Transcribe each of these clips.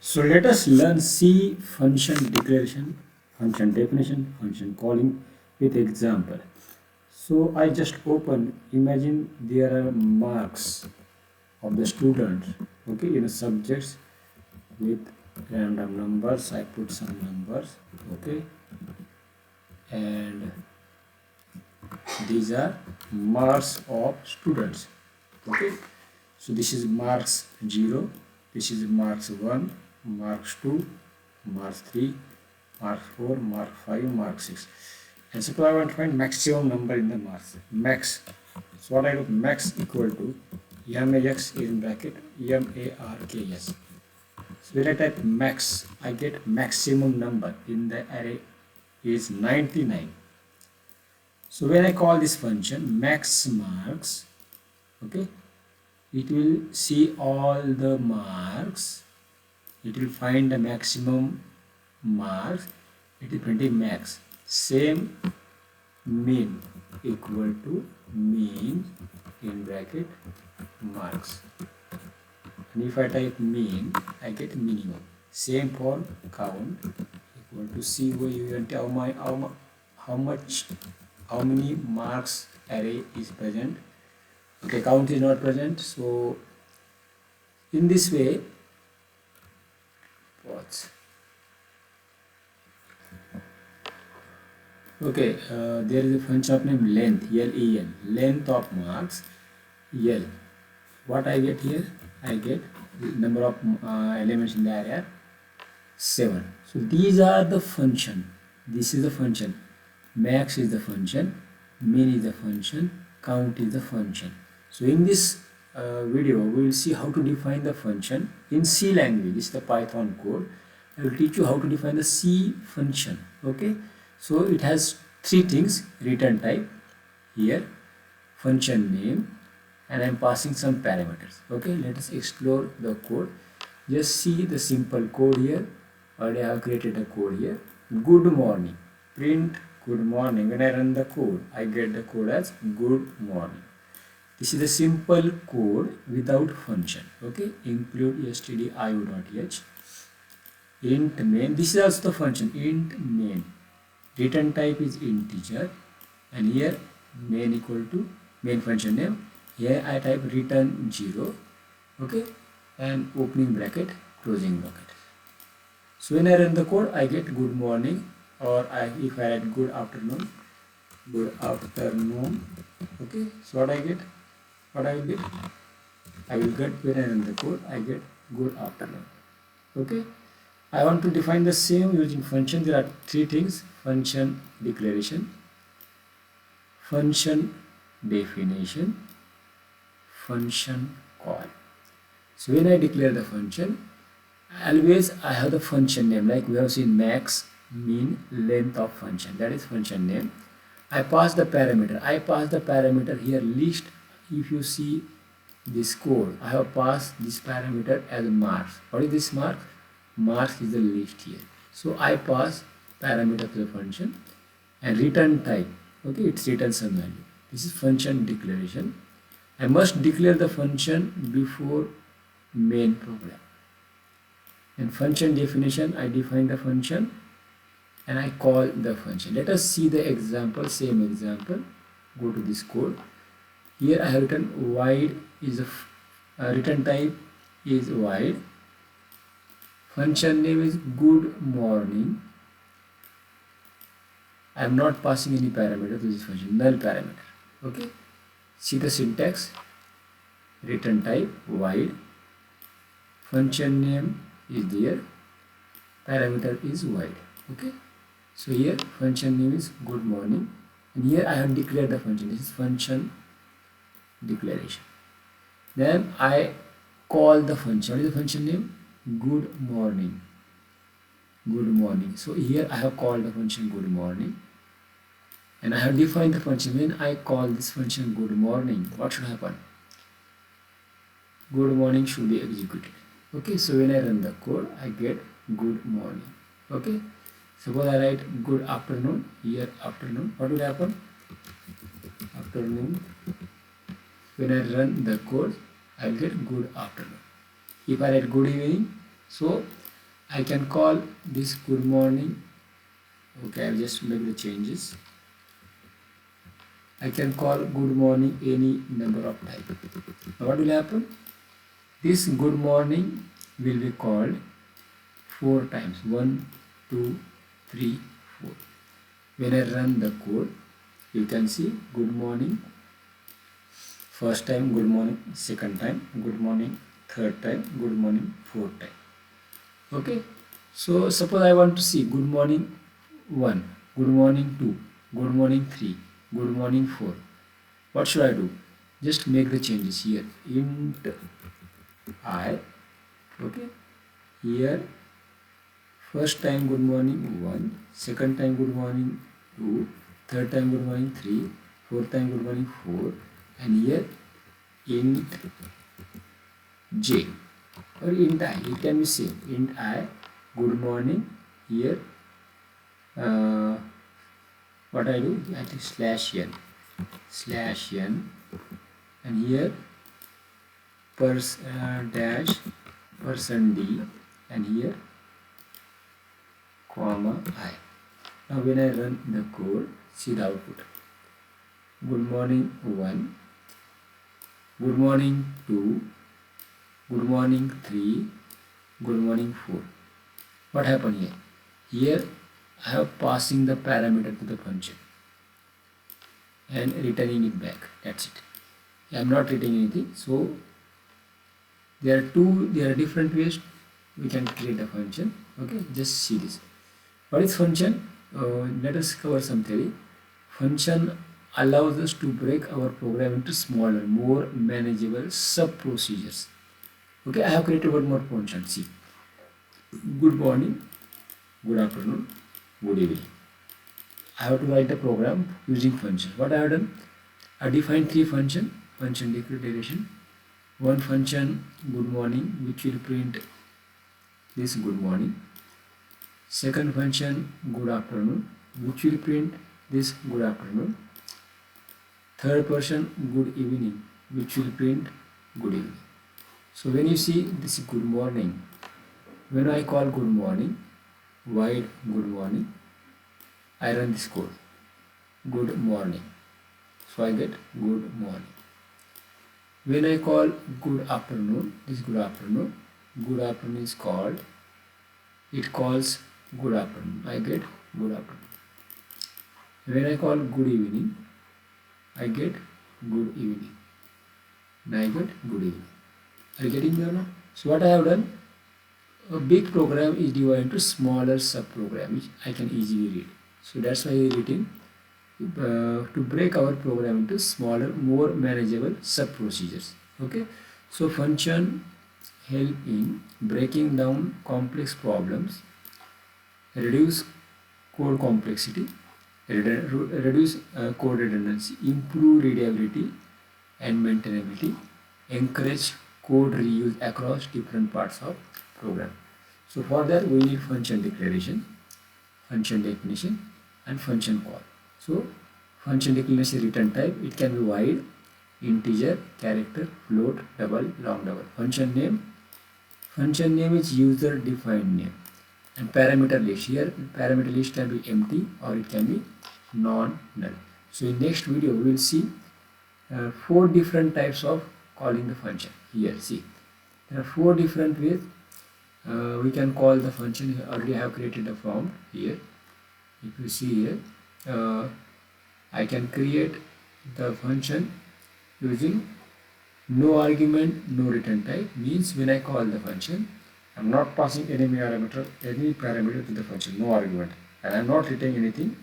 So let us learn C function declaration, function definition, function calling with example. So I just open, imagine there are marks of the students, okay, in subjects with random numbers. I put some numbers, okay, and these are marks of students, okay. So this is marks 0, this is marks 1, marks 2, marks 3, mark 4, mark 5, mark 6. And suppose I want to find maximum number in the marks. Max. So what I do? Max equal to max in bracket marks. So when I type max, I get maximum number in the array is 99. So when I call this function max marks, okay, it will see all the marks, it will find the maximum marks, it is printing max. Same mean equal to mean in bracket marks. And if I type mean, I get minimum. Same for count equal to COUNT, how many marks array is present. Okay, count is not present, so in this way, what? Okay, there is a function of name length, L-E-N, length of marks, L. What I get here? I get the number of elements in the array 7. So these are the function. This is the function. Max is the function, min is the function, count is the function. So in this video, we will see how to define the function in C language. This is the Python code. I will teach you how to define the C function. Okay. So it has three things: return type, here, function name, and I am passing some parameters. Okay, let us explore the code. Just see the simple code here. Already I have created a code here. Good morning. Print good morning. When I run the code, I get the code as good morning. This is the simple code without function. Okay, include stdio.h. Int main. This is also the function int main. Return type is integer, and here main equal to main function name. Here I type return 0, okay, and opening bracket, closing bracket. So when I run the code, I get good morning, or if I write good afternoon, okay. So what I get? What I will get? I will get, when I run the code, I get good afternoon, okay. I want to define the same using function. There are three things: function declaration, function definition, function call. So when I declare the function, always I have the function name, like we have seen max, min, length of function, that is function name. I pass the parameter. I pass the parameter here list. If you see this code, I have passed this parameter as marks. What is this mark? Marks is the list here. So I pass parameter to the function, and return type, okay, it's return some value. This is function declaration. I must declare the function before main program. And function definition, I define the function and I call the function. Let us see the example, same example. Go to this code. Here I have written void is a return type is void. Function name is good morning. I am not passing any parameter to this function, null parameter. Okay. See the syntax. Return type void. Function name is there. Parameter is void. Okay. So here function name is good morning, and here I have declared the function. This is function declaration. Then I call the function. What is the function name? Good morning. Good morning. So here I have called the function good morning, and I have defined the function. When I call this function good morning, what should happen? Good morning should be executed. Okay, so when I run the code, I get good morning. Okay, suppose I write good afternoon, here afternoon, what will happen? Afternoon. When I run the code, I get good afternoon. If I write good evening, so I can call this good morning. Okay, I'll just make the changes. I can call good morning any number of times. Now what will happen? This good morning will be called 4 times. 1, 2, 3, 4. When I run the code, you can see good morning. First time good morning, second time good morning, third time good morning, fourth time. Okay, so suppose I want to see good morning 1, good morning 2, good morning 3, good morning 4. What should I do? Just make the changes here. Int I. Okay, here first time good morning 1, second time good morning 2, third time good morning 3, fourth time good morning 4, and here int j or int I. It can be same. Int I good morning. Here what I do, I think /n, and here dash %d, and here comma I. Now when I run the code, see the output. Good morning 1, good morning 2, good morning 3, good morning 4. What happened here? Here I have passing the parameter to the function and returning it back. That's it. I am not returning anything. So there are different ways we can create a function. Okay, just see this. What is function? Let us cover some theory. Function allows us to break our program into smaller, more manageable sub-procedures. Okay, I have created one more function. See, good morning, good afternoon, good evening. I have to write the program using function. What I have done? I defined 3 function declaration. One function good morning, which will print this good morning. Second function good afternoon, which will print this good afternoon. Third function good evening, which will print good evening. So when you see this good morning, when I call good morning, void good morning, I run this code, good morning. So I get good morning. When I call good afternoon, this good afternoon is called, it calls good afternoon, I get good afternoon. When I call good evening, I get good evening, and I get good evening. Are you getting there now? So what I have done, a big program is divided into smaller sub-program which I can easily read. So that's why I written to break our program into smaller, more manageable sub-procedures. Okay, so function help in breaking down complex problems, reduce code complexity, reduce code redundancy, improve readability and maintainability, encourage code reuse across different parts of program. So for that we need function declaration, function definition, and function call. So function declaration return type, it can be void, integer, character, float, double, long double. Function name is user defined name. And parameter list, here parameter list can be empty or it can be non-null. So in next video we will see 4 different types of calling the function. Here see, there are 4 different ways we can call the function. I already have created a form here. If you see here, I can create the function using no argument, no return type. Means when I call the function, I am not passing any parameter to the function, no argument, and I am not returning anything.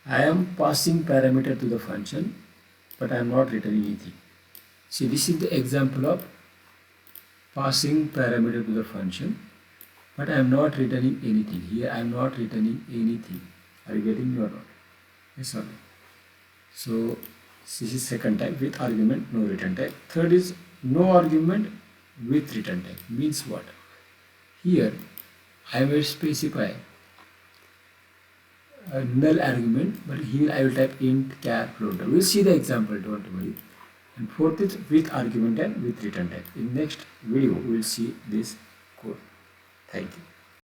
I am passing parameter to the function, but I am not returning anything. See, this is the example of passing parameter to the function, but I am not returning anything. Here I am not returning anything. Are you getting me or not? Yes or no? So this is second type, with argument, no return type. Third is no argument with return type. Means what? Here I will specify a null argument, but here I will type int, char, float. We will see the example, don't worry. And fourth is with argument and with return type. In next video we will see this code. Thank you.